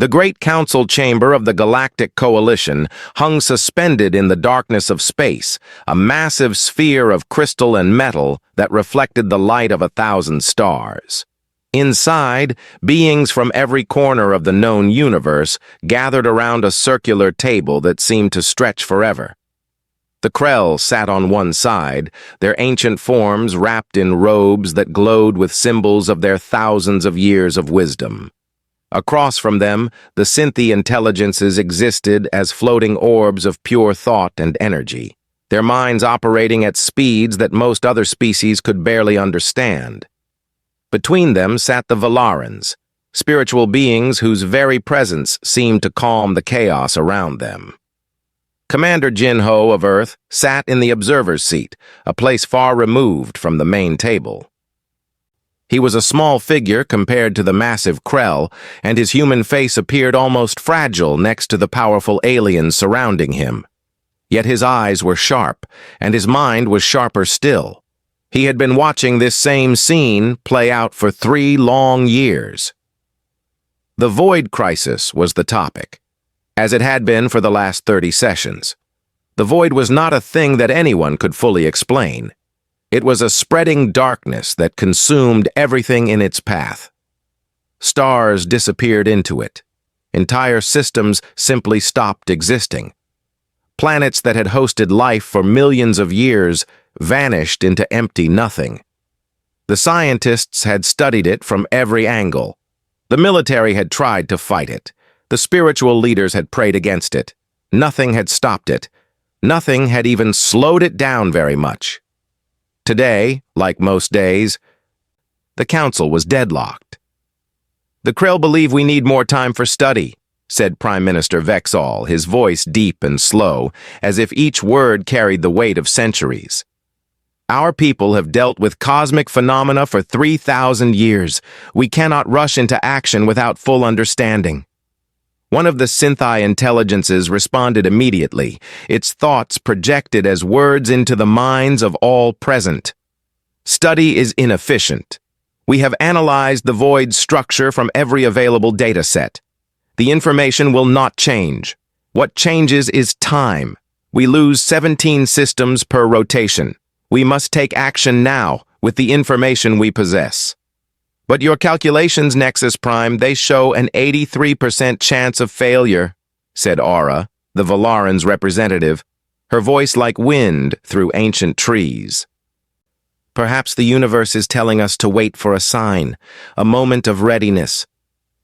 The great council chamber of the Galactic Coalition hung suspended in the darkness of space, a massive sphere of crystal and metal that reflected the light of 1,000 stars. Inside, beings from every corner of the known universe gathered around a circular table that seemed to stretch forever. The Krell sat on one side, their ancient forms wrapped in robes that glowed with symbols of their thousands of years of wisdom. Across from them, the Synthi intelligences existed as floating orbs of pure thought and energy, their minds operating at speeds that most other species could barely understand. Between them sat the Valarans, spiritual beings whose very presence seemed to calm the chaos around them. Commander Jin-Ho of Earth sat in the observer's seat, a place far removed from the main table. He was a small figure compared to the massive Krell, and his human face appeared almost fragile next to the powerful aliens surrounding him. Yet his eyes were sharp, and his mind was sharper still. He had been watching this same scene play out for 3 long years. The Void Crisis was the topic, as it had been for the last 30 sessions. The Void was not a thing that anyone could fully explain. It was a spreading darkness that consumed everything in its path. Stars disappeared into it. Entire systems simply stopped existing. Planets that had hosted life for millions of years vanished into empty nothing. The scientists had studied it from every angle. The military had tried to fight it. The spiritual leaders had prayed against it. Nothing had stopped it. Nothing had even slowed it down very much. Today, like most days, the council was deadlocked. "The Krell believe we need more time for study," said Prime Minister Vexall, his voice deep and slow, as if each word carried the weight of centuries. "Our people have dealt with cosmic phenomena for 3,000 years. We cannot rush into action without full understanding." One of the Synthi intelligences responded immediately, its thoughts projected as words into the minds of all present. "Study is inefficient. We have analyzed the Void's structure from every available data set. The information will not change. What changes is time. We lose 17 systems per rotation. We must take action now with the information we possess." "But your calculations, Nexus Prime, they show an 83% chance of failure," said Aura, the Valaran's representative, her voice like wind through ancient trees. "Perhaps the universe is telling us to wait for a sign, a moment of readiness."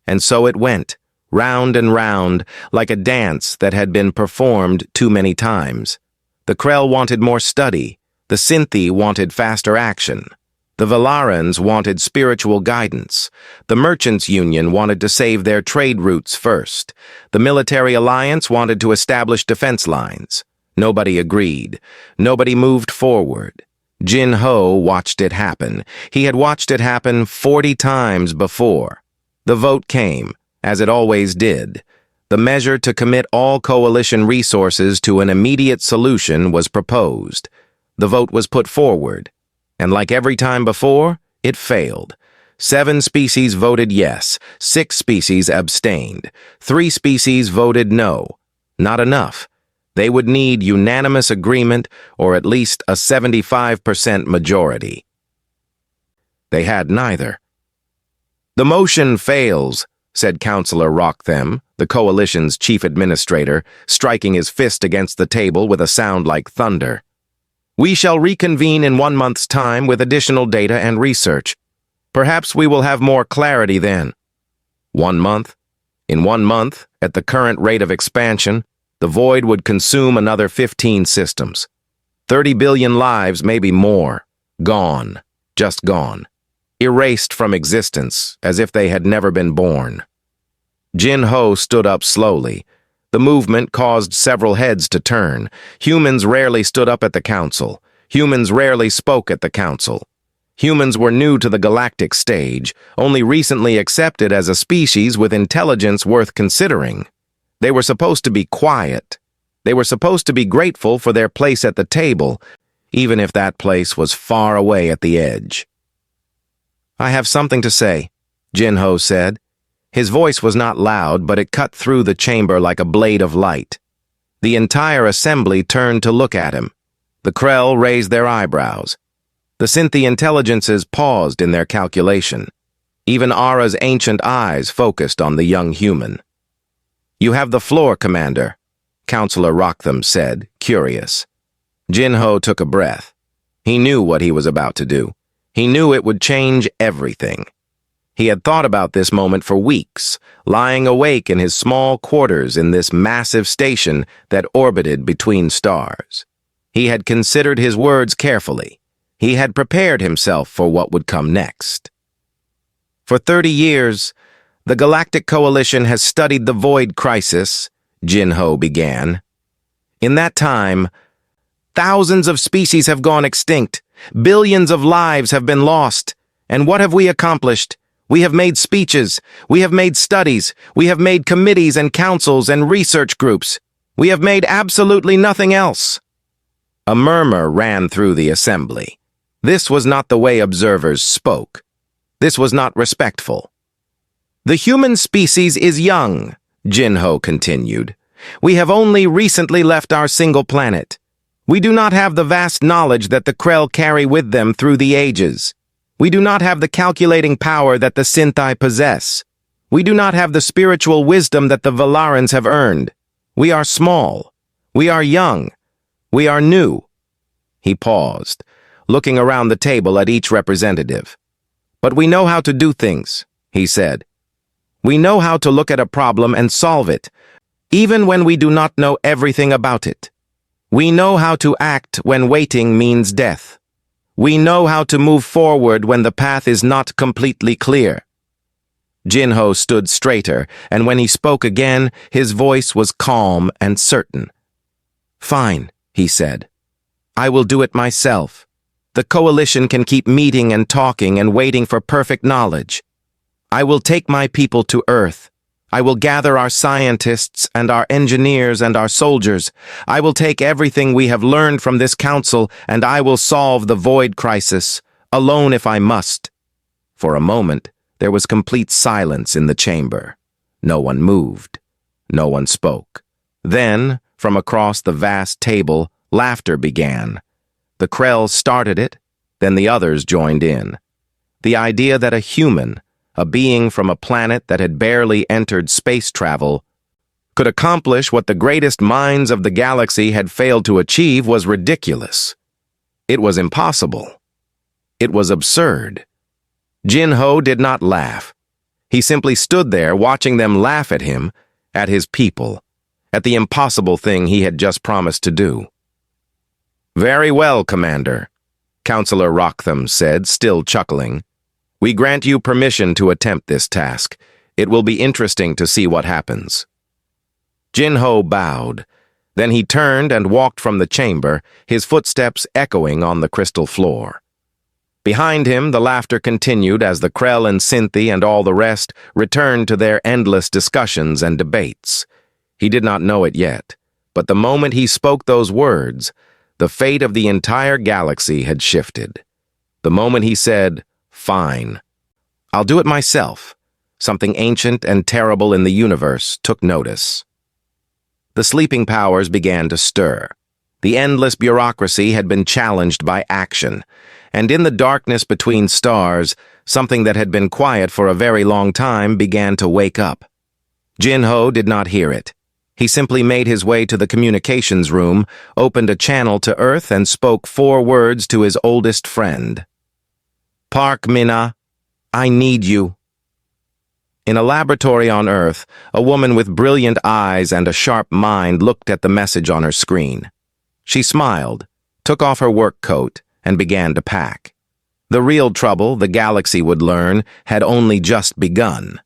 And so it went, round and round, like a dance that had been performed too many times. The Krell wanted more study. The Synthi wanted faster action. The Valarans wanted spiritual guidance. The Merchants' Union wanted to save their trade routes first. The Military Alliance wanted to establish defense lines. Nobody agreed. Nobody moved forward. Jin-Ho watched it happen. He had watched it happen 40 times before. The vote came, as it always did. The measure to commit all coalition resources to an immediate solution was proposed. The vote was put forward. And like every time before, it failed. 7 species voted yes, 6 species abstained, 3 species voted no. Not enough. They would need unanimous agreement or at least a 75% majority. They had neither. "The motion fails," said Councillor Rocktham, the coalition's chief administrator, striking his fist against the table with a sound like thunder. "We shall reconvene in 1 month's time with additional data and research. Perhaps we will have more clarity then." 1 month? In 1 month, at the current rate of expansion, the Void would consume another 15 systems. 30 billion lives, maybe more. Gone. Just gone. Erased from existence, as if they had never been born. Jin-Ho stood up slowly. The movement caused several heads to turn. Humans rarely stood up at the council. Humans rarely spoke at the council. Humans were new to the galactic stage, only recently accepted as a species with intelligence worth considering. They were supposed to be quiet. They were supposed to be grateful for their place at the table, even if that place was far away at the edge. "I have something to say," Jin-Ho said. His voice was not loud, but it cut through the chamber like a blade of light. The entire assembly turned to look at him. The Krell raised their eyebrows. The Synthi intelligences paused in their calculation. Even Ara's ancient eyes focused on the young human. "You have the floor, Commander," Counselor Rocktham said, curious. Jin-Ho took a breath. He knew what he was about to do. He knew it would change everything. He had thought about this moment for weeks, lying awake in his small quarters in this massive station that orbited between stars. He had considered his words carefully. He had prepared himself for what would come next. For 30 years, the Galactic Coalition has studied the Void Crisis, Jin-Ho began. In that time, thousands of species have gone extinct, billions of lives have been lost, and what have we accomplished? We have made speeches, we have made studies, we have made committees and councils and research groups. We have made absolutely nothing else. A murmur ran through the assembly. This was not the way observers spoke. This was not respectful. "The human species is young," Jin-Ho continued. "We have only recently left our single planet. We do not have the vast knowledge that the Krell carry with them through the ages. We do not have the calculating power that the Synthi possess. We do not have the spiritual wisdom that the Valarans have earned. We are small. We are young. We are new." He paused, looking around the table at each representative. "But we know how to do things," he said. "We know how to look at a problem and solve it, even when we do not know everything about it. We know how to act when waiting means death. We know how to move forward when the path is not completely clear." Jin-Ho stood straighter, and when he spoke again, his voice was calm and certain. "Fine," he said. "I will do it myself. The Coalition can keep meeting and talking and waiting for perfect knowledge. I will take my people to Earth. I will gather our scientists and our engineers and our soldiers. I will take everything we have learned from this council and I will solve the Void Crisis, alone if I must." For a moment, there was complete silence in the chamber. No one moved. No one spoke. Then, from across the vast table, laughter began. The Krell started it, then the others joined in. The idea that a human, a being from a planet that had barely entered space travel, could accomplish what the greatest minds of the galaxy had failed to achieve was ridiculous. It was impossible. It was absurd. Jin-Ho did not laugh. He simply stood there watching them laugh at him, at his people, at the impossible thing he had just promised to do. "Very well, Commander," Counselor Rocktham said, still chuckling. "We grant you permission to attempt this task. It will be interesting to see what happens." Jin-Ho bowed. Then he turned and walked from the chamber, his footsteps echoing on the crystal floor. Behind him, the laughter continued as the Krell and Synthi and all the rest returned to their endless discussions and debates. He did not know it yet, but the moment he spoke those words, the fate of the entire galaxy had shifted. The moment he said, "Fine. I'll do it myself," something ancient and terrible in the universe took notice. The sleeping powers began to stir. The endless bureaucracy had been challenged by action, and in the darkness between stars, something that had been quiet for a very long time began to wake up. Jin-Ho did not hear it. He simply made his way to the communications room, opened a channel to Earth, and spoke 4 words to his oldest friend. "Park Minna, I need you." In a laboratory on Earth, a woman with brilliant eyes and a sharp mind looked at the message on her screen. She smiled, took off her work coat, and began to pack. The real trouble, the galaxy would learn, had only just begun.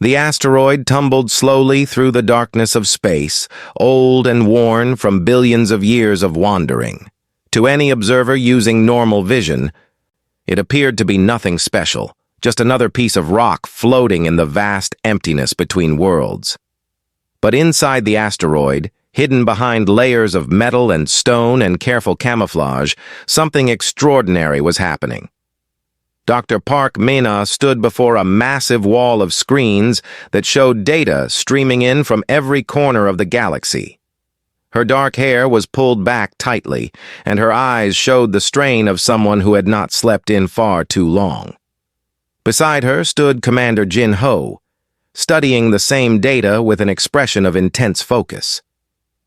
The asteroid tumbled slowly through the darkness of space, old and worn from billions of years of wandering. To any observer using normal vision, it appeared to be nothing special, just another piece of rock floating in the vast emptiness between worlds. But inside the asteroid, hidden behind layers of metal and stone and careful camouflage, something extraordinary was happening. Dr. Park Mena stood before a massive wall of screens that showed data streaming in from every corner of the galaxy. Her dark hair was pulled back tightly, and her eyes showed the strain of someone who had not slept in far too long. Beside her stood Commander Jin Ho, studying the same data with an expression of intense focus.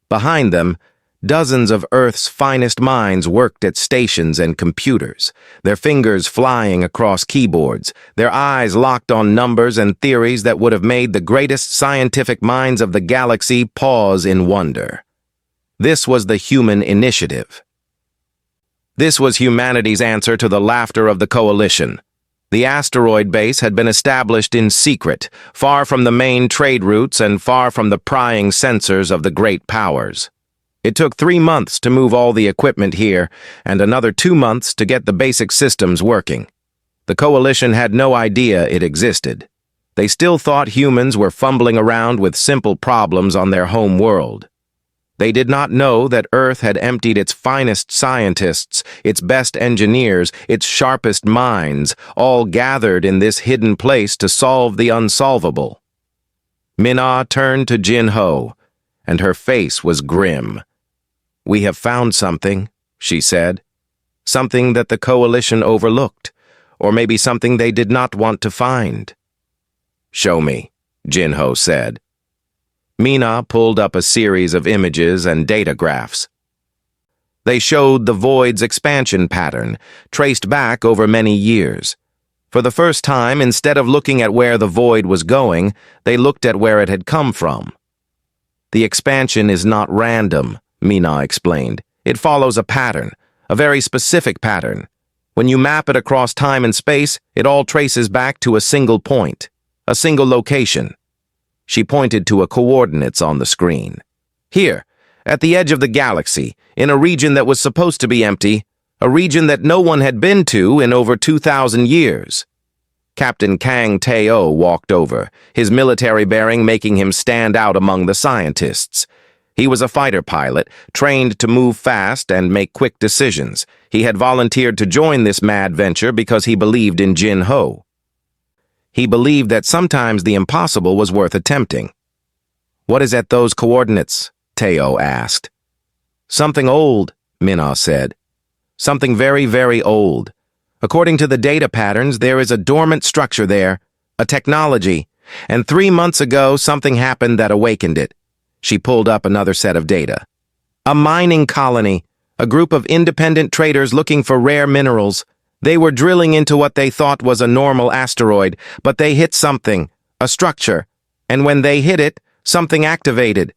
Behind them, dozens of Earth's finest minds worked at stations and computers, their fingers flying across keyboards, their eyes locked on numbers and theories that would have made the greatest scientific minds of the galaxy pause in wonder. This was the human initiative. This was humanity's answer to the laughter of the coalition. The asteroid base had been established in secret, far from the main trade routes and far from the prying censors of the great powers. It took 3 months to move all the equipment here, and another 2 months to get the basic systems working. The coalition had no idea it existed. They still thought humans were fumbling around with simple problems on their home world. They did not know that Earth had emptied its finest scientists, its best engineers, its sharpest minds, all gathered in this hidden place to solve the unsolvable. Mina turned to Jin Ho, and her face was grim. "We have found something," she said. "Something that the coalition overlooked, or maybe something they did not want to find." "Show me," Jin Ho said. Mina pulled up a series of images and data graphs. They showed the void's expansion pattern, traced back over many years. For the first time, instead of looking at where the void was going, they looked at where it had come from. "The expansion is not random," Mina explained. "It follows a pattern, a very specific pattern. When you map it across time and space, it all traces back to a single point, a single location." She pointed to a coordinates on the screen. "Here, at the edge of the galaxy, in a region that was supposed to be empty, a region that no one had been to in over 2,000 years. Captain Kang Teo walked over, his military bearing making him stand out among the scientists. He was a fighter pilot, trained to move fast and make quick decisions. He had volunteered to join this mad venture because he believed in Jin Ho. He believed that sometimes the impossible was worth attempting. "What is at those coordinates?" Teo asked. "Something old," Mina said. "Something very, very old. According to the data patterns, there is a dormant structure there, a technology, and 3 months ago something happened that awakened it." She pulled up another set of data. "A mining colony, a group of independent traders looking for rare minerals. They were drilling into what they thought was a normal asteroid, but they hit something, a structure, and when they hit it, something activated."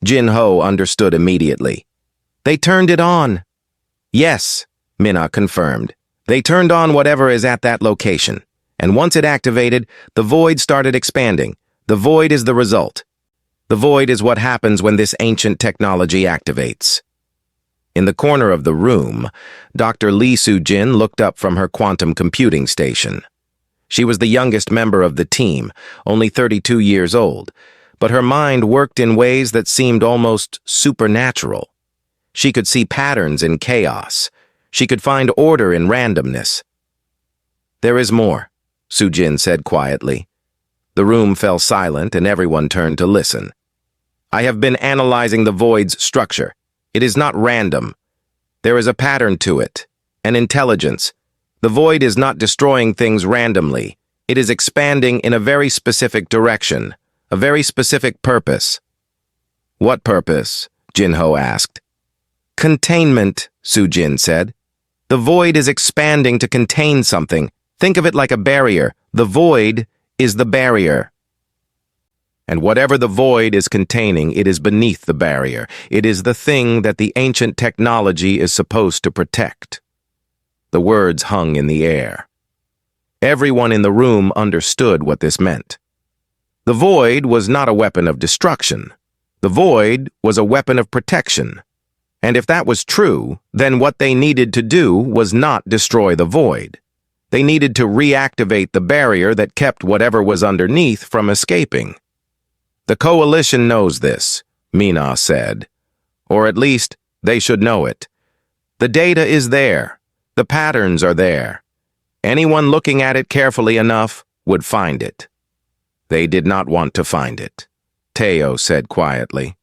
Jin Ho understood immediately. "They turned it on." "Yes," Mina confirmed. "They turned on whatever is at that location, and once it activated, the void started expanding. The void is the result. The void is what happens when this ancient technology activates." In the corner of the room, Dr. Lee Soo-jin looked up from her quantum computing station. She was the youngest member of the team, only 32 years old, but her mind worked in ways that seemed almost supernatural. She could see patterns in chaos. She could find order in randomness. "There is more," Soo-jin said quietly. The room fell silent and everyone turned to listen. "I have been analyzing the void's structure. It is not random. There is a pattern to it, an intelligence. The void is not destroying things randomly. It is expanding in a very specific direction, a very specific purpose." "What purpose?" Jin Ho asked. "Containment," Soo-jin said. "The void is expanding to contain something. Think of it like a barrier. The void is the barrier. And whatever the void is containing, it is beneath the barrier. It is the thing that the ancient technology is supposed to protect." The words hung in the air. Everyone in the room understood what this meant. The void was not a weapon of destruction. The void was a weapon of protection. And if that was true, then what they needed to do was not destroy the void. They needed to reactivate the barrier that kept whatever was underneath from escaping. "The coalition knows this," Mina said. "Or at least, they should know it. The data is there. The patterns are there. Anyone looking at it carefully enough would find it. They did not want to find it, Teo said quietly.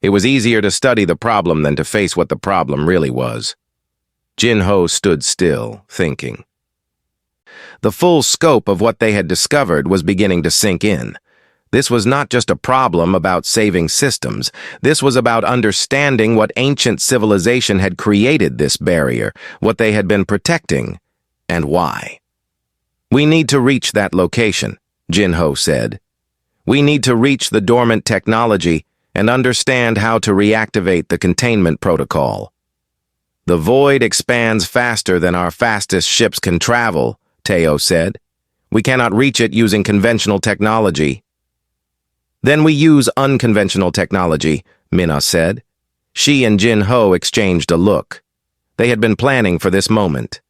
It was easier to study the problem than to face what the problem really was. Jin-Ho stood still, thinking. The full scope of what they had discovered was beginning to sink in. This was not just a problem about saving systems. This was about understanding what ancient civilization had created this barrier, what they had been protecting, and why. We need to reach that location, Jin-Ho said. We need to reach the dormant technology and understand how to reactivate the containment protocol. The void expands faster than our fastest ships can travel, Teo said. We cannot reach it using conventional technology. Then we use unconventional technology, Mina said. She and Jin-Ho exchanged a look. They had been planning for this moment.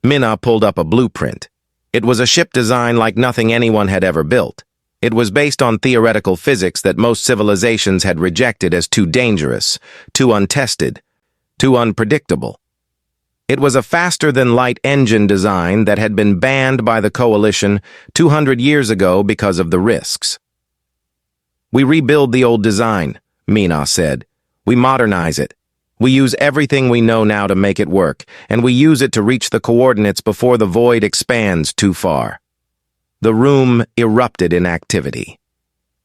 Mina pulled up a blueprint. It was a ship design like nothing anyone had ever built. It was based on theoretical physics that most civilizations had rejected as too dangerous, too untested, too unpredictable. It was a faster-than-light engine design that had been banned by the Coalition 200 years ago because of the risks. We rebuild the old design, Mina said. We modernize it. We use everything we know now to make it work, and we use it to reach the coordinates before the void expands too far. The room erupted in activity.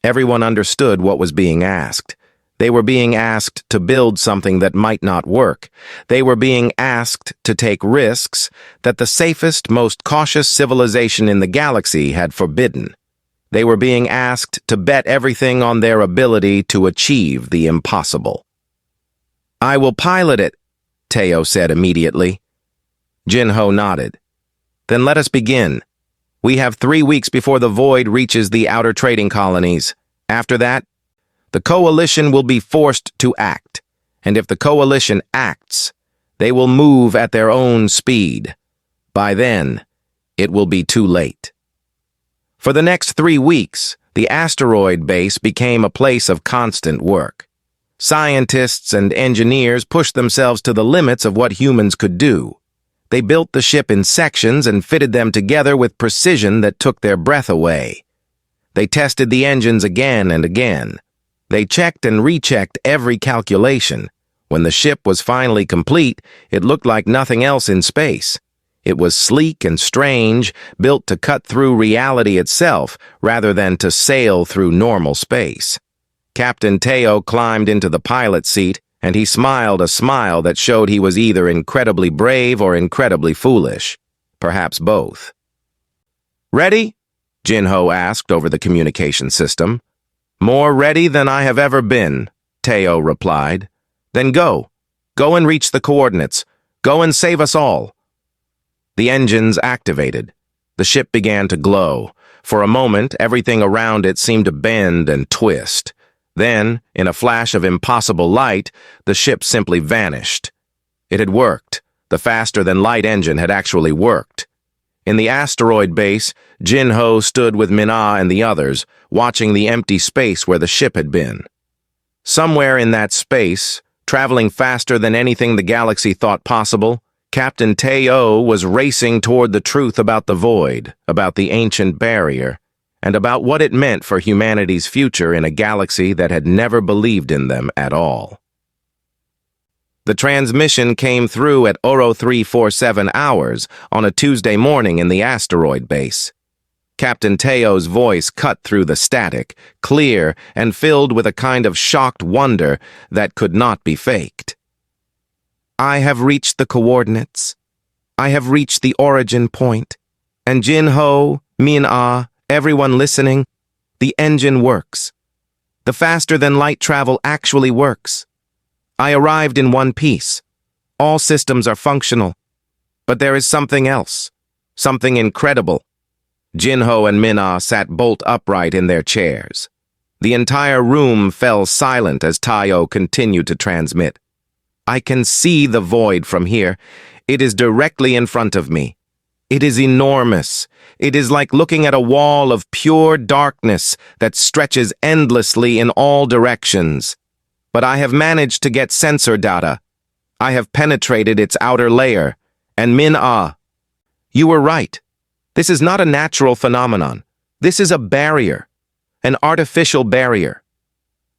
Everyone understood what was being asked. They were being asked to build something that might not work. They were being asked to take risks that the safest, most cautious civilization in the galaxy had forbidden. They were being asked to bet everything on their ability to achieve the impossible. I will pilot it, Teo said immediately. Jin-Ho nodded. Then let us begin. We have 3 weeks before the void reaches the outer trading colonies. After that, the Coalition will be forced to act. And if the Coalition acts, they will move at their own speed. By then, it will be too late. For the next 3 weeks, the asteroid base became a place of constant work. Scientists and engineers pushed themselves to the limits of what humans could do. They built the ship in sections and fitted them together with precision that took their breath away. They tested the engines again and again. They checked and rechecked every calculation. When the ship was finally complete, it looked like nothing else in space. It was sleek and strange, built to cut through reality itself rather than to sail through normal space. Captain Teo climbed into the pilot seat, and he smiled a smile that showed he was either incredibly brave or incredibly foolish. Perhaps both. Ready? Jin-Ho asked over the communication system. More ready than I have ever been, Teo replied. Then go. Go and reach the coordinates. Go and save us all. The engines activated. The ship began to glow. For a moment, everything around it seemed to bend and twist. Then, in a flash of impossible light, the ship simply vanished. It had worked. The faster-than-light engine had actually worked. In the asteroid base, Jin-Ho stood with Mina and the others, watching the empty space where the ship had been. Somewhere in that space, traveling faster than anything the galaxy thought possible, Captain Teo was racing toward the truth about the void, about the ancient barrier, and about what it meant for humanity's future in a galaxy that had never believed in them at all. The transmission came through at 0347 hours on a Tuesday morning in the asteroid base. Captain Teo's voice cut through the static, clear and filled with a kind of shocked wonder that could not be faked. I have reached the coordinates. I have reached the origin point. And Jin-Ho, Min-Ah, everyone listening, the engine works. The faster-than-light travel actually works. I arrived in one piece. All systems are functional. But there is something else. Something incredible. Jin-Ho and Min-Ah sat bolt upright in their chairs. The entire room fell silent as Teo continued to transmit. I can see the void from here. It is directly in front of me. It is enormous. It is like looking at a wall of pure darkness that stretches endlessly in all directions. But I have managed to get sensor data. I have penetrated its outer layer. And Min-Ah, You were right. This is not a natural phenomenon. This is a barrier, an artificial barrier.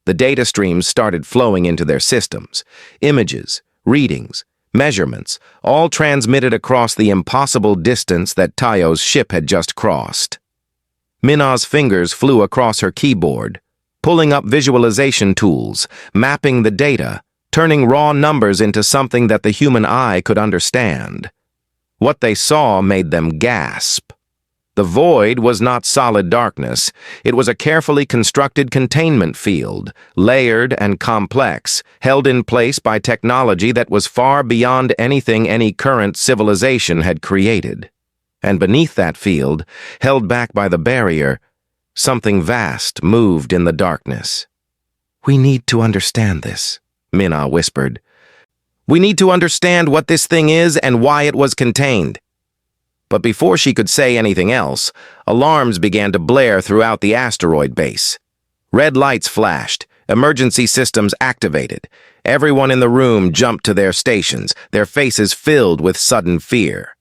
The data streams started flowing into their systems. Images, readings, measurements, all transmitted across the impossible distance that Tayo's ship had just crossed. Minna's fingers flew across her keyboard, pulling up visualization tools, mapping the data, turning raw numbers into something that the human eye could understand. What they saw made them gasp. The void was not solid darkness. It was a carefully constructed containment field, layered and complex, held in place by technology that was far beyond anything any current civilization had created. And beneath that field, held back by the barrier, something vast moved in the darkness. "We need to understand this," Minna whispered. "We need to understand what this thing is and why it was contained." But before she could say anything else, alarms began to blare throughout the asteroid base. Red lights flashed, emergency systems activated. Everyone in the room jumped to their stations, their faces filled with sudden fear.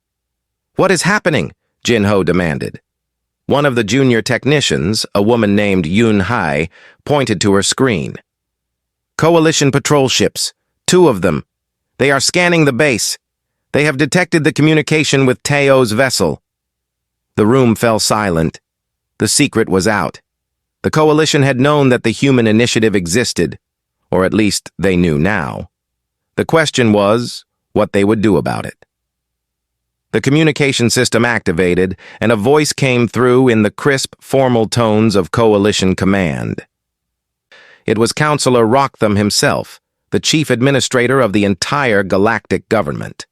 "What is happening?" Jinho demanded. One of the junior technicians, a woman named Yun Hai, pointed to her screen. "Coalition patrol ships. 2 of them. They are scanning the base. They have detected the communication with Tayo's vessel." The room fell silent. The secret was out. The Coalition had known that the human initiative existed, or at least they knew now. The question was what they would do about it. The communication system activated, and a voice came through in the crisp, formal tones of Coalition command. It was Counselor Rocktham himself, the chief administrator of the entire galactic government.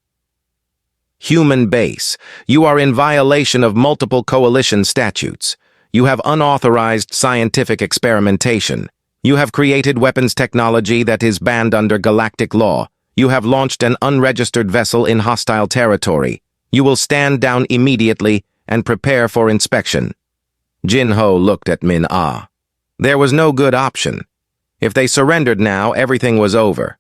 "Human base, you are in violation of multiple Coalition statutes. You have unauthorized scientific experimentation. You have created weapons technology that is banned under galactic law. You have launched an unregistered vessel in hostile territory. You will stand down immediately and prepare for inspection." Jinho looked at Min-Ah. There was no good option. If they surrendered now, everything was over.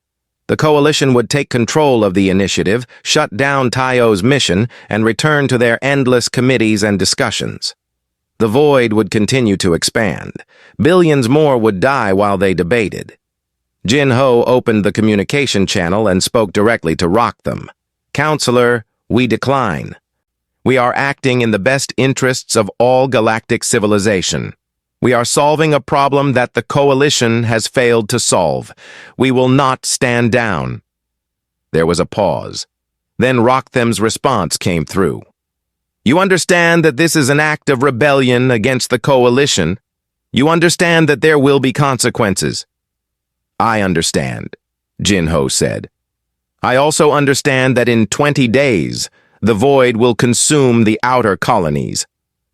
The Coalition would take control of the initiative, shut down Tayo's mission, and return to their endless committees and discussions. The void would continue to expand. Billions more would die while they debated. Jinho opened the communication channel and spoke directly to Rocktham. "Counselor, we decline. We are acting in the best interests of all galactic civilization. We are solving a problem that the Coalition has failed to solve. We will not stand down." There was a pause. Then Rocktham's response came through. "You understand that this is an act of rebellion against the Coalition. You understand that there will be consequences." "I understand," Jinho said. "I also understand that in 20 days, the void will consume the outer colonies.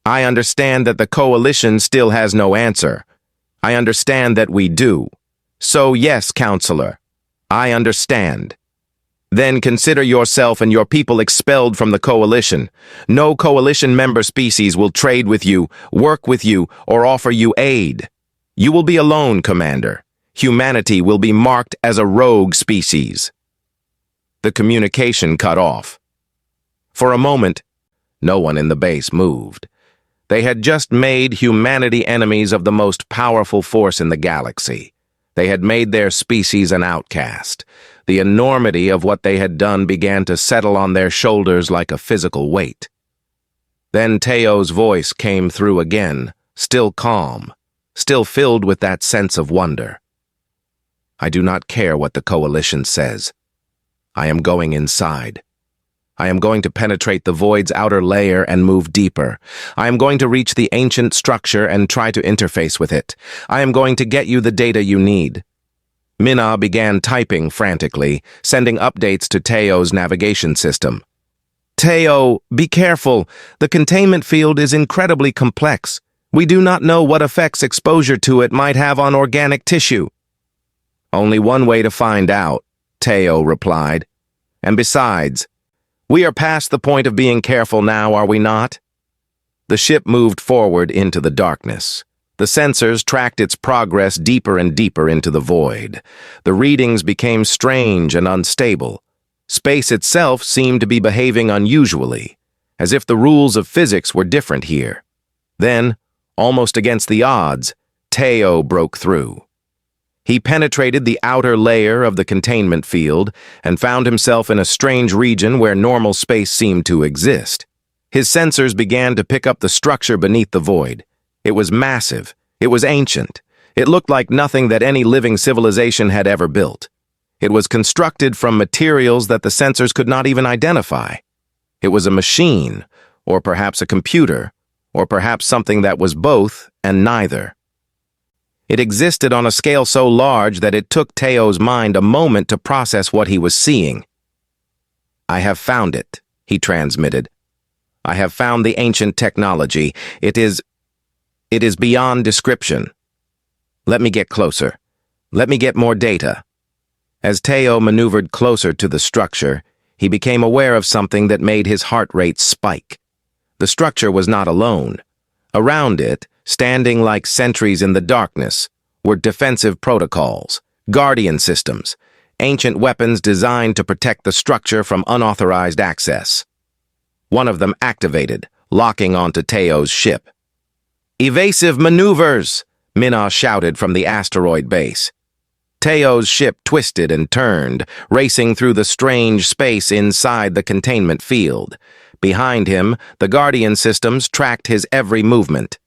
I understand that the Coalition still has no answer. I understand that we do. So yes, Counselor, I understand. Then consider yourself and your people expelled from the Coalition. No Coalition member species will trade with you, work with you, or offer you aid. You will be alone, Commander. Humanity will be marked as a rogue species." The communication cut off. For a moment, no one in the base moved. They had just made humanity enemies of the most powerful force in the galaxy. They had made their species an outcast. The enormity of what they had done began to settle on their shoulders like a physical weight. Then Tayo's voice came through again, still calm, still filled with that sense of wonder. "I do not care what the Coalition says. I am going inside. I am going to penetrate the void's outer layer and move deeper. I am going to reach the ancient structure and try to interface with it. I am going to get you the data you need." Minna began typing frantically, sending updates to Tayo's navigation system. "Tayo, be careful. The containment field is incredibly complex. We do not know what effects exposure to it might have on organic tissue." "Only one way to find out," Tayo replied. "And besides, we are past the point of being careful now, are we not?" The ship moved forward into the darkness. The sensors tracked its progress deeper and deeper into the void. The readings became strange and unstable. Space itself seemed to be behaving unusually. as if the rules of physics were different here. Then, almost against the odds, Teo broke through. He penetrated the outer layer of the containment field and found himself in a strange region where normal space seemed to exist. His sensors began to pick up the structure beneath the void. It was massive. It was ancient. It looked like nothing that any living civilization had ever built. It was constructed from materials that the sensors could not even identify. It was a machine, or perhaps a computer, or perhaps something that was both and neither. It existed on a scale so large that it took Teo's mind a moment to process what he was seeing. "I have found it," he transmitted. "I have found the ancient technology. It is beyond description. Let me get closer. Let me get more data." As Teo maneuvered closer to the structure, he became aware of something that made his heart rate spike. The structure was not alone. Around it, standing like sentries in the darkness, were defensive protocols, guardian systems, ancient weapons designed to protect the structure from unauthorized access. One of them activated, locking onto Teo's ship. "Evasive maneuvers!" Minna shouted from the asteroid base. Teo's ship twisted and turned, racing through the strange space inside the containment field. Behind him, the guardian systems tracked his every movement.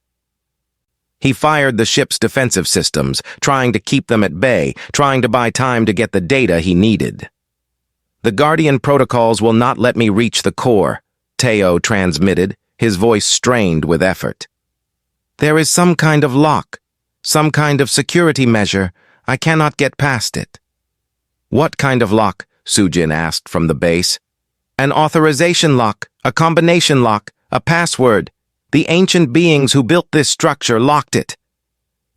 He fired the ship's defensive systems, trying to keep them at bay, trying to buy time to get the data he needed. "The guardian protocols will not let me reach the core," Teo transmitted, his voice strained with effort. "There is some kind of lock, some kind of security measure. I cannot get past it." "What kind of lock?" Sujin asked from the base. "An authorization lock, a combination lock, a password. The ancient beings who built this structure locked it.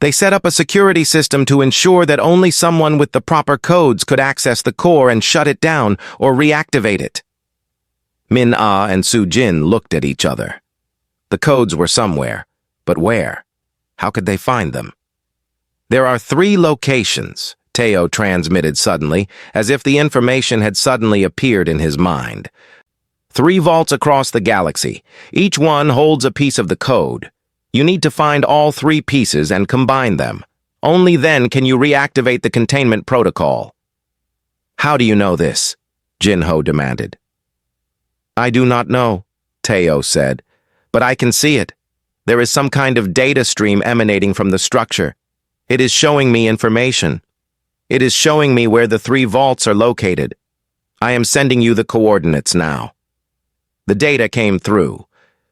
They set up a security system to ensure that only someone with the proper codes could access the core and shut it down or reactivate it." Min-Ah and Sujin looked at each other. The codes were somewhere, but where? How could they find them? "There are 3 locations," Teo transmitted suddenly, as if the information had suddenly appeared in his mind. 3 vaults across the galaxy. Each one holds a piece of the code. You need to find all 3 pieces and combine them. Only then can you reactivate the containment protocol. "How do you know this?" Jinho demanded. "I do not know," Teo said, "but I can see it. There is some kind of data stream emanating from the structure. It is showing me information. It is showing me where the 3 vaults are located. I am sending you the coordinates now." The data came through.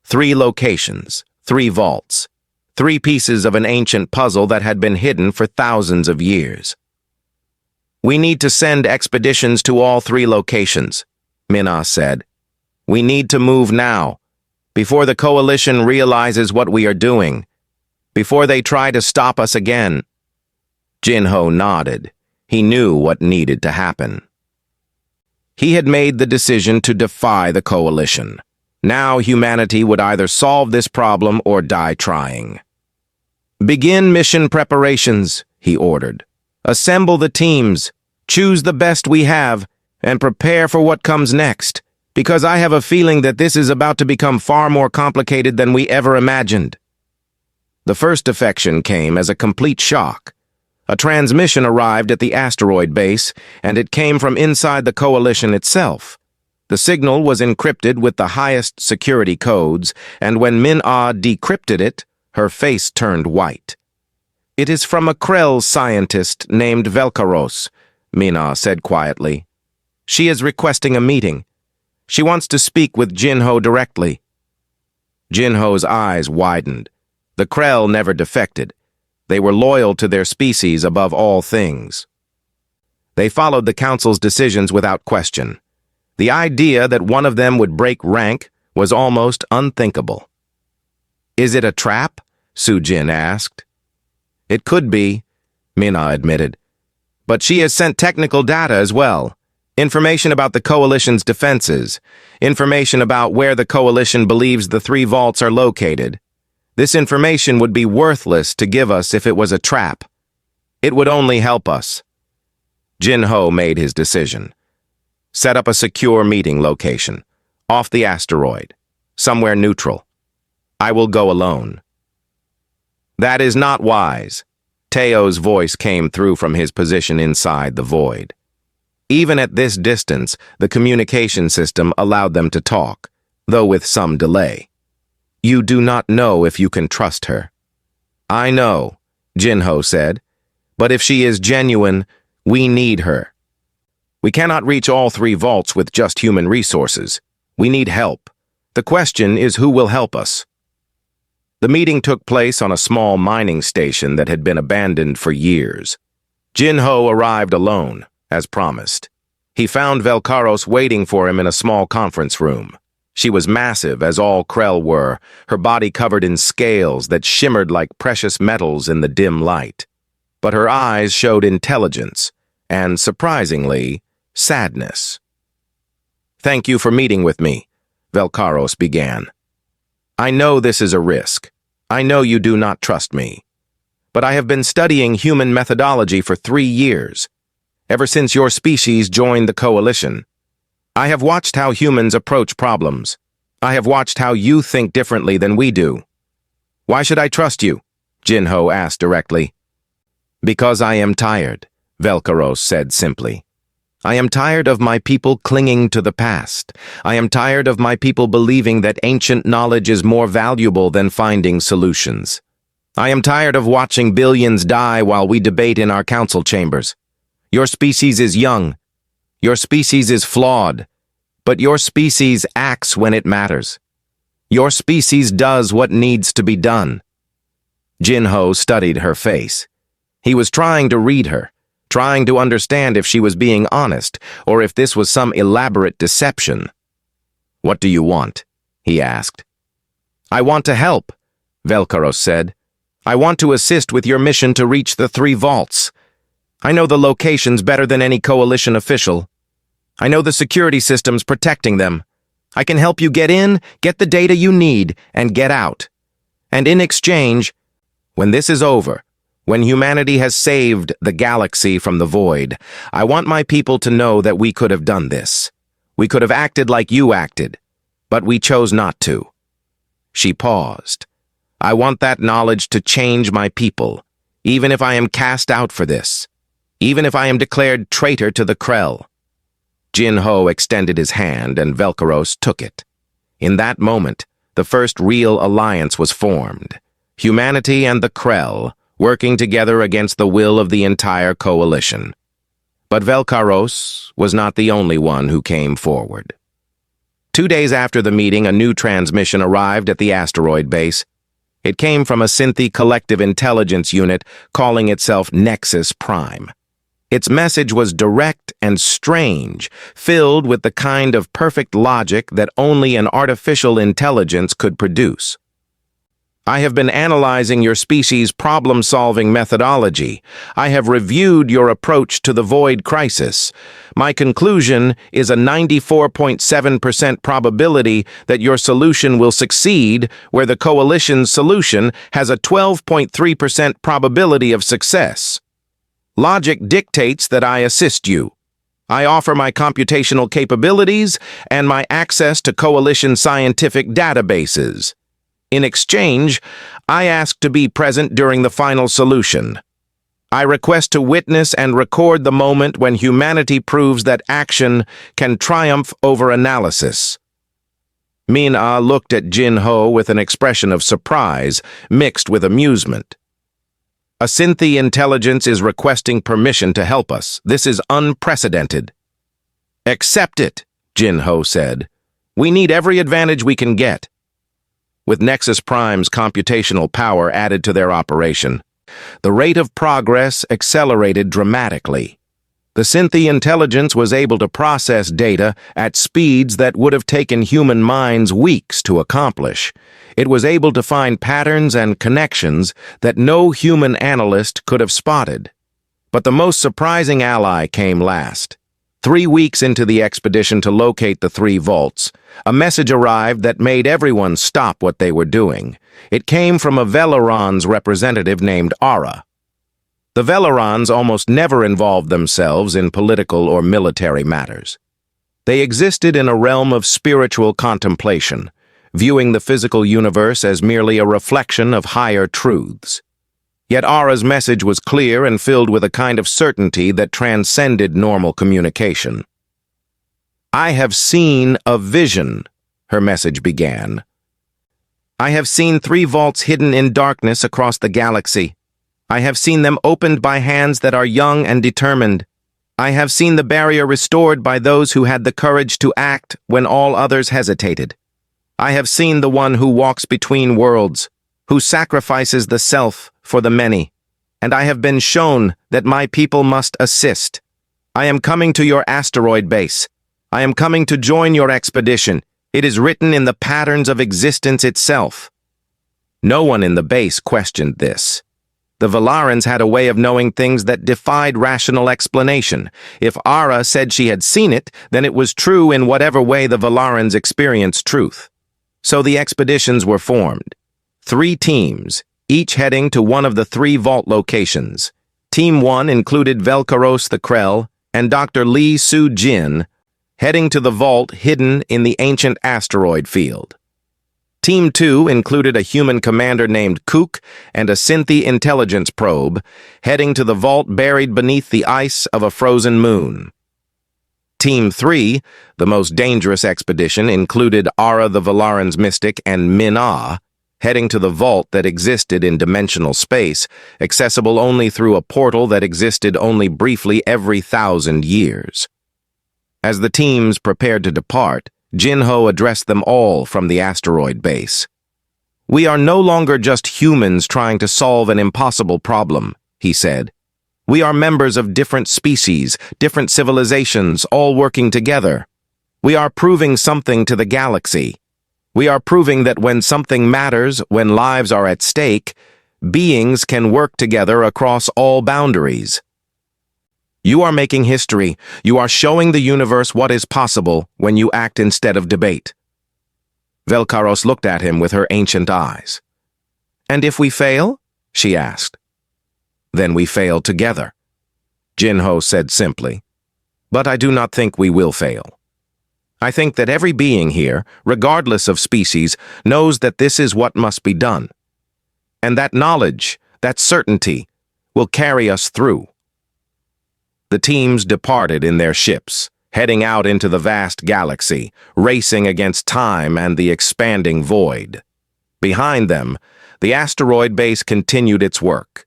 3 locations, 3 vaults, 3 pieces of an ancient puzzle that had been hidden for thousands of years. "We need to send expeditions to all 3 locations," Minna said. "We need to move now, before the Coalition realizes what we are doing, before they try to stop us again." Jinho nodded. He knew what needed to happen. He had made the decision to defy the Coalition. Now humanity would either solve this problem or die trying. "Begin mission preparations," he ordered. "Assemble the teams, choose the best we have, and prepare for what comes next, because I have a feeling that this is about to become far more complicated than we ever imagined." The first defection came as a complete shock. A transmission arrived at the asteroid base, and it came from inside the Coalition itself. The signal was encrypted with the highest security codes, and when Min-Ah decrypted it, her face turned white. "It is from a Krell scientist named Velkaros," Min-Ah said quietly. "She is requesting a meeting. She wants to speak with Jinho directly." Jinho's eyes widened. The Krell never defected. They were loyal to their species above all things. They followed the Council's decisions without question. The idea that one of them would break rank was almost unthinkable. "Is it a trap?" Sujin asked. "It could be," Minna admitted. "But she has sent technical data as well. Information about the Coalition's defenses. Information about where the Coalition believes the 3 vaults are located. This information would be worthless to give us if it was a trap. It would only help us." Jinho made his decision. "Set up a secure meeting location, off the asteroid. somewhere neutral. I will go alone." "That is not wise." Teo's voice came through from his position inside the void. Even at this distance, the communication system allowed them to talk, though with some delay. "You do not know if you can trust her." "I know," Jinho said, "but if she is genuine, we need her. We cannot reach all 3 vaults with just human resources. We need help. The question is who will help us." The meeting took place on a small mining station that had been abandoned for years. Jinho arrived alone, as promised. He found Velkaros waiting for him in a small conference room. She was massive, as all Krell were, her body covered in scales that shimmered like precious metals in the dim light. But her eyes showed intelligence, and, surprisingly, sadness. "Thank you for meeting with me," Velkaros began. "I know this is a risk. I know you do not trust me. But I have been studying human methodology for 3 years, ever since your species joined the Coalition. I have watched how humans approach problems. I have watched how you think differently than we do." "Why should I trust you?" Jinho asked directly. "Because I am tired," Velkaros said simply. "I am tired of my people clinging to the past. I am tired of my people believing that ancient knowledge is more valuable than finding solutions. I am tired of watching billions die while we debate in our council chambers. Your species is young. Your species is flawed. But your species acts when it matters. Your species does what needs to be done." Jinho studied her face. He was trying to read her, trying to understand if she was being honest or if this was some elaborate deception. "What do you want?" he asked. "I want to help," Velkaros said. "I want to assist with your mission to reach the 3 vaults. I know the locations better than any Coalition official. I know the security systems protecting them. I can help you get in, get the data you need, and get out. And in exchange, when this is over, when humanity has saved the galaxy from the void, I want my people to know that we could have done this. We could have acted like you acted, but we chose not to." She paused. "I want that knowledge to change my people, even if I am cast out for this, even if I am declared traitor to the Krell." Jinho extended his hand, and Velkaros took it. In that moment, the first real alliance was formed. Humanity and the Krell, working together against the will of the entire Coalition. But Velkaros was not the only one who came forward. 2 days after the meeting, a new transmission arrived at the asteroid base. It came from a Synthi collective intelligence unit calling itself Nexus Prime. Its message was direct and strange, filled with the kind of perfect logic that only an artificial intelligence could produce. "I have been analyzing your species' problem-solving methodology. I have reviewed your approach to the Void crisis. My conclusion is a 94.7% probability that your solution will succeed, where the Coalition's solution has a 12.3% probability of success. Logic dictates that I assist you. I offer my computational capabilities and my access to Coalition scientific databases. In exchange, I ask to be present during the final solution. I request to witness and record the moment when humanity proves that action can triumph over analysis." Min-Ah looked at Jinho with an expression of surprise, mixed with amusement. "A Synthi intelligence is requesting permission to help us. This is unprecedented." "Accept it," Jinho said. "We need every advantage we can get." With Nexus Prime's computational power added to their operation, the rate of progress accelerated dramatically. The Synthi intelligence was able to process data at speeds that would have taken human minds weeks to accomplish. It was able to find patterns and connections that no human analyst could have spotted. But the most surprising ally came last. 3 weeks into the expedition to locate the 3 vaults, a message arrived that made everyone stop what they were doing. It came from a Velaron's representative named Ara. The Velarons almost never involved themselves in political or military matters. They existed in a realm of spiritual contemplation, viewing the physical universe as merely a reflection of higher truths. Yet Ara's message was clear and filled with a kind of certainty that transcended normal communication. "I have seen a vision," her message began. "I have seen 3 vaults hidden in darkness across the galaxy. I have seen them opened by hands that are young and determined. I have seen the barrier restored by those who had the courage to act when all others hesitated. I have seen the one who walks between worlds, who sacrifices the self for the many, and I have been shown that my people must assist. I am coming to your asteroid base. I am coming to join your expedition. It is written in the patterns of existence itself." No one in the base questioned this. The Valarans had a way of knowing things that defied rational explanation. If Ara said she had seen it, then it was true in whatever way the Valarans experienced truth. So the expeditions were formed. 3 teams, each heading to one of the 3 vault locations. Team 1 included Velkaros the Krell and Dr. Lee Soo-jin, heading to the vault hidden in the ancient asteroid field. Team 2 included a human commander named Kook and a Synthi intelligence probe, heading to the vault buried beneath the ice of a frozen moon. Team 3, the most dangerous expedition, included Ara the Valaran's mystic and Min-Ah, heading to the vault that existed in dimensional space, accessible only through a portal that existed only briefly every 1,000 years. As the teams prepared to depart, Jinho addressed them all from the asteroid base. "We are no longer just humans trying to solve an impossible problem," he said. "We are members of different species, different civilizations, all working together. We are proving something to the galaxy. We are proving that when something matters, when lives are at stake, beings can work together across all boundaries. You are making history. You are showing the universe what is possible when you act instead of debate." Velkaros looked at him with her ancient eyes. "And if we fail?" she asked. "Then we fail together," Jinho said simply. "But I do not think we will fail. I think that every being here, regardless of species, knows that this is what must be done. And that knowledge, that certainty, will carry us through." The teams departed in their ships, heading out into the vast galaxy, racing against time and the expanding void. Behind them, the asteroid base continued its work,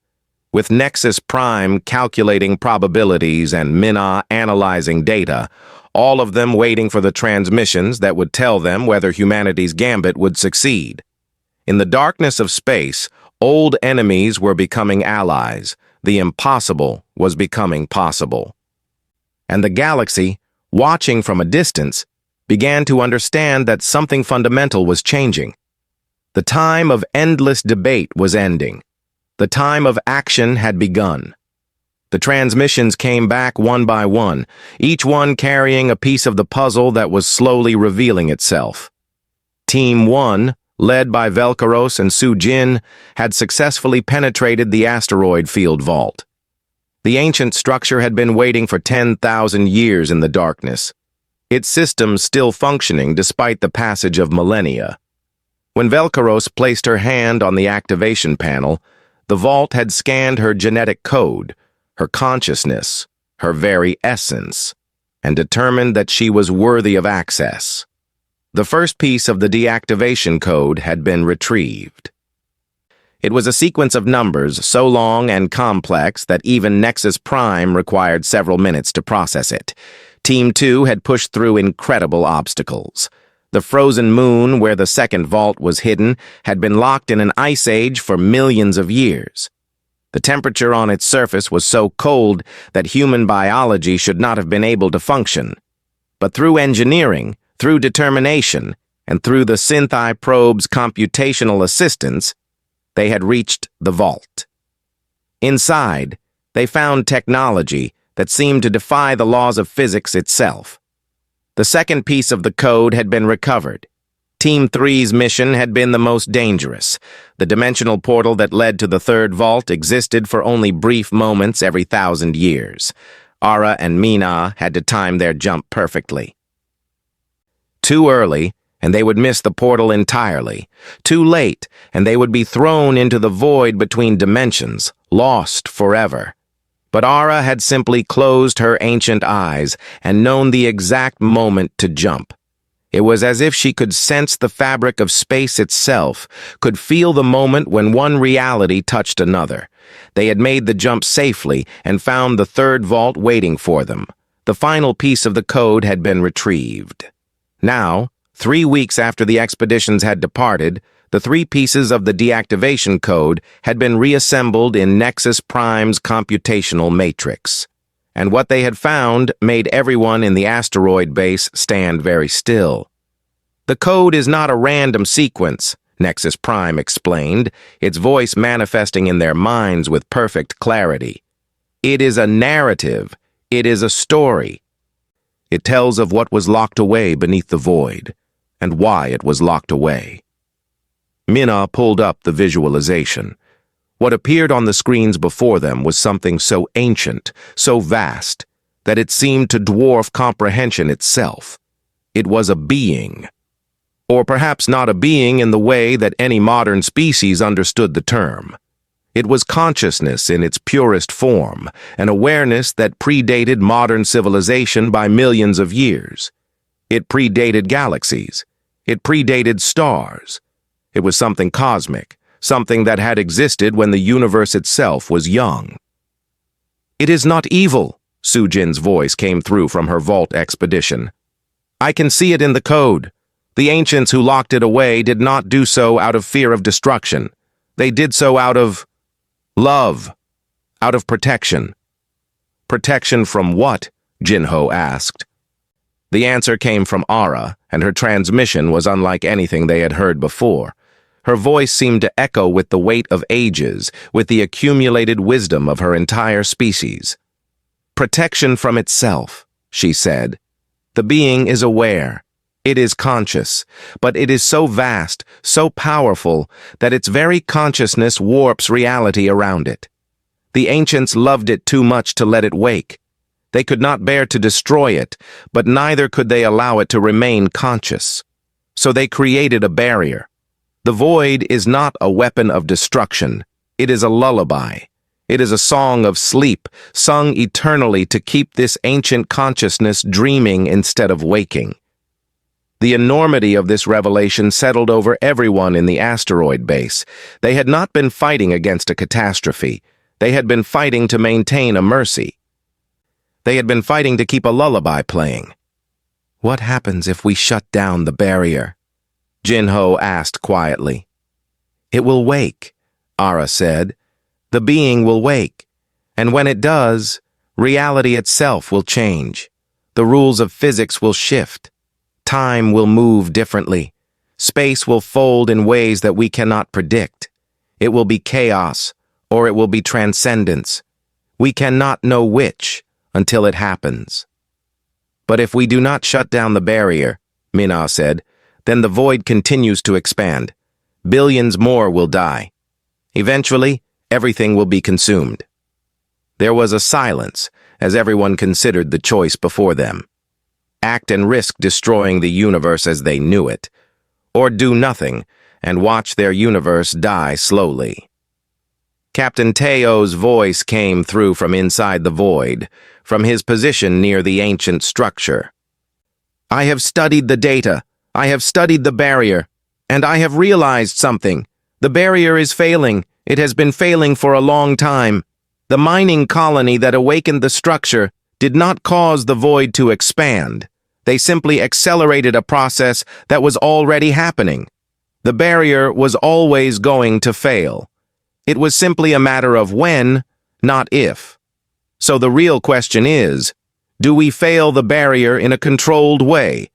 with Nexus Prime calculating probabilities and Min-Ah analyzing data, all of them waiting for the transmissions that would tell them whether humanity's gambit would succeed. In the darkness of space, old enemies were becoming allies. The impossible was becoming possible. And the galaxy, watching from a distance, began to understand that something fundamental was changing. The time of endless debate was ending. The time of action had begun. The transmissions came back one by one, each one carrying a piece of the puzzle that was slowly revealing itself. Team 1, led by Velkaros and Soo-jin, had successfully penetrated the asteroid field vault. The ancient structure had been waiting for 10,000 years in the darkness, its systems still functioning despite the passage of millennia. When Velkaros placed her hand on the activation panel, the vault had scanned her genetic code, her consciousness, her very essence, and determined that she was worthy of access. The first piece of the deactivation code had been retrieved. It was a sequence of numbers so long and complex that even Nexus Prime required several minutes to process it. Team 2 had pushed through incredible obstacles. The frozen moon where the second vault was hidden had been locked in an ice age for millions of years. The temperature on its surface was so cold that human biology should not have been able to function. But through engineering, through determination, and through the Synthi probe's computational assistance, they had reached the vault. Inside, they found technology that seemed to defy the laws of physics itself. The second piece of the code had been recovered. Team 3's mission had been the most dangerous. The dimensional portal that led to the third vault existed for only brief moments every 1,000 years. Ara and Min-Ah had to time their jump perfectly. Too early, and they would miss the portal entirely. Too late, and they would be thrown into the void between dimensions, lost forever. But Ara had simply closed her ancient eyes and known the exact moment to jump. It was as if she could sense the fabric of space itself, could feel the moment when one reality touched another. They had made the jump safely and found the third vault waiting for them. The final piece of the code had been retrieved. Now, 3 weeks after the expeditions had departed, the 3 pieces of the deactivation code had been reassembled in Nexus Prime's computational matrix. And what they had found made everyone in the asteroid base stand very still. The code is not a random sequence, Nexus Prime explained, its voice manifesting in their minds with perfect clarity. It is a narrative. It is a story. It tells of what was locked away beneath the void, and why it was locked away. Minna pulled up the visualization. What appeared on the screens before them was something so ancient, so vast, that it seemed to dwarf comprehension itself. It was a being. Or perhaps not a being in the way that any modern species understood the term. It was consciousness in its purest form, an awareness that predated modern civilization by millions of years. It predated galaxies. It predated stars. It was something cosmic, something that had existed when the universe itself was young. "It is not evil," Sujin's voice came through from her vault expedition. "I can see it in the code. The ancients who locked it away did not do so out of fear of destruction. They did so out of love, out of protection." "Protection from what?" Jinho asked. The answer came from Ara, and her transmission was unlike anything they had heard before. Her voice seemed to echo with the weight of ages, with the accumulated wisdom of her entire species. "Protection from itself," she said. "The being is aware. It is conscious, but it is so vast, so powerful, that its very consciousness warps reality around it. The ancients loved it too much to let it wake. They could not bear to destroy it, but neither could they allow it to remain conscious. So they created a barrier. The void is not a weapon of destruction. It is a lullaby. It is a song of sleep, sung eternally to keep this ancient consciousness dreaming instead of waking. The enormity of this revelation settled over everyone in the asteroid base. They had not been fighting against a catastrophe. They had been fighting to maintain a mercy. They had been fighting to keep a lullaby playing. "What happens if we shut down the barrier?" Jinho asked quietly. "It will wake," Ara said. "The being will wake. And when it does, reality itself will change. The rules of physics will shift. Time will move differently. Space will fold in ways that we cannot predict. It will be chaos, or it will be transcendence. We cannot know which until it happens." "But if we do not shut down the barrier," Minna said, "then the void continues to expand. Billions more will die. Eventually, everything will be consumed." There was a silence as everyone considered the choice before them. Act and risk destroying the universe as they knew it, or do nothing and watch their universe die slowly. Captain Teo's voice came through from inside the void, from his position near the ancient structure. "I have studied the data. I have studied the barrier, and I have realized something. The barrier is failing. It has been failing for a long time. The mining colony that awakened the structure did not cause the void to expand. They simply accelerated a process that was already happening. The barrier was always going to fail. It was simply a matter of when, not if. So the real question is, do we fail the barrier in a controlled way,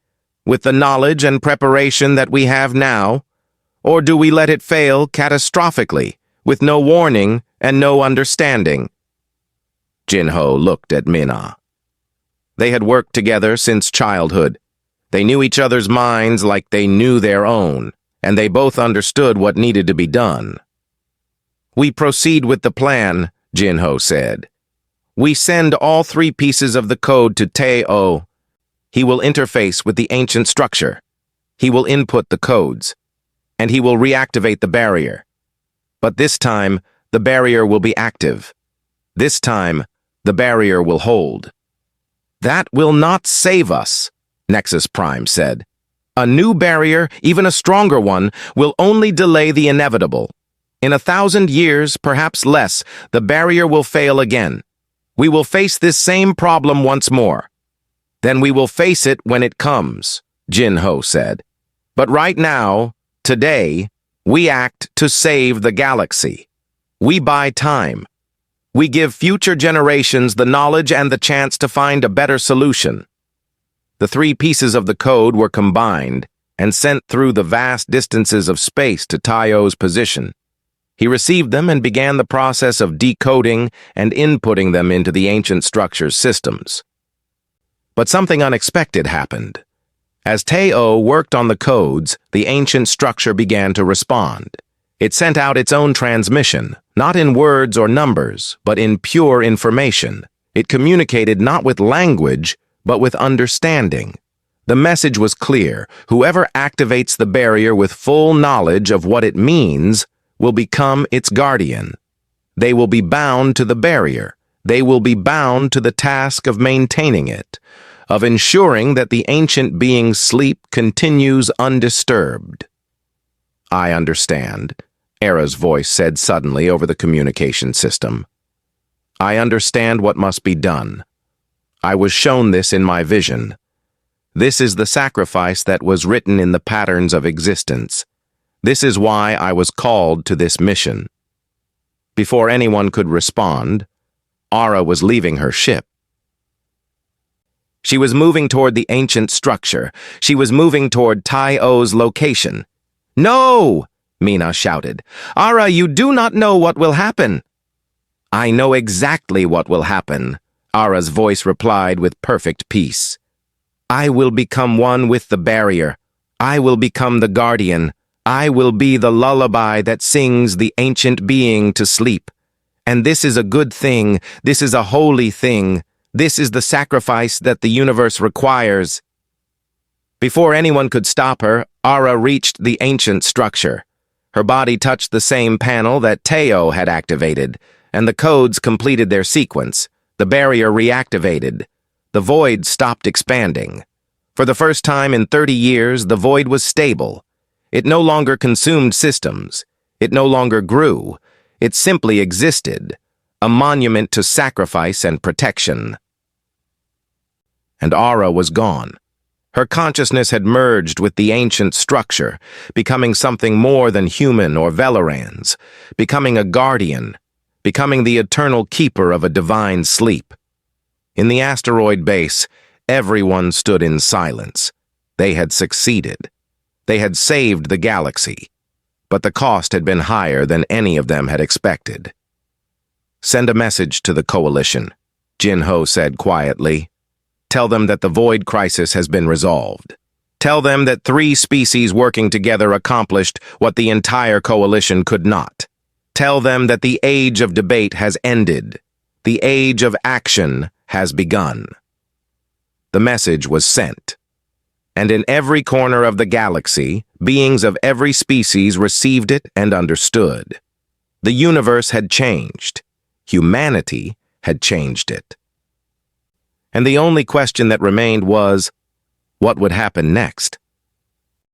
with the knowledge and preparation that we have now, or do we let it fail catastrophically, with no warning and no understanding?" Jinho looked at Minna. They had worked together since childhood. They knew each other's minds like they knew their own, and they both understood what needed to be done. "We proceed with the plan," Jinho said. "We send all 3 pieces of the code to Teo. He will interface with the ancient structure. He will input the codes, and he will reactivate the barrier. But this time, the barrier will be active. This time, the barrier will hold. That will not save us, Nexus Prime said. A new barrier, even a stronger one, will only delay the inevitable. In 1,000 years, perhaps less, the barrier will fail again. We will face this same problem once more. Then we will face it when it comes, Jin Ho said. But right now, today, we act to save the galaxy. We buy time. We give future generations the knowledge and the chance to find a better solution. The 3 pieces of the code were combined and sent through the vast distances of space to Taio's position. He received them and began the process of decoding and inputting them into the ancient structure's systems. But something unexpected happened. As Taio worked on the codes, the ancient structure began to respond. It sent out its own transmission, not in words or numbers, but in pure information. It communicated not with language, but with understanding. The message was clear. Whoever activates the barrier with full knowledge of what it means will become its guardian. They will be bound to the barrier. They will be bound to the task of maintaining it, of ensuring that the ancient being's sleep continues undisturbed. I understand, Era's voice said suddenly over the communication system. I understand what must be done. I was shown this in my vision. This is the sacrifice that was written in the patterns of existence. This is why I was called to this mission. Before anyone could respond, Ara was leaving her ship. She was moving toward the ancient structure. She was moving toward Taio's location. No! Mina shouted. Ara, you do not know what will happen. I know exactly what will happen, Ara's voice replied with perfect peace. I will become one with the barrier. I will become the guardian. I will be the lullaby that sings the ancient being to sleep. And this is a good thing. This is a holy thing. This is the sacrifice that the universe requires. Before anyone could stop her, Ara reached the ancient structure. Her body touched the same panel that Taio had activated, and the codes completed their sequence. The barrier reactivated. The void stopped expanding. For the first time in 30 years, the void was stable. It no longer consumed systems. It no longer grew. It simply existed, a monument to sacrifice and protection. And Ara was gone. Her consciousness had merged with the ancient structure, becoming something more than human or Velerans, becoming a guardian, becoming the eternal keeper of a divine sleep. In the asteroid base, everyone stood in silence. They had succeeded. They had saved the galaxy, but the cost had been higher than any of them had expected. Send a message to the Coalition, Jin Ho said quietly. Tell them that the void crisis has been resolved. Tell them that 3 species working together accomplished what the entire Coalition could not. Tell them that the age of debate has ended. The age of action has begun. The message was sent. And in every corner of the galaxy, beings of every species received it and understood. The universe had changed. Humanity had changed it. And the only question that remained was, what would happen next?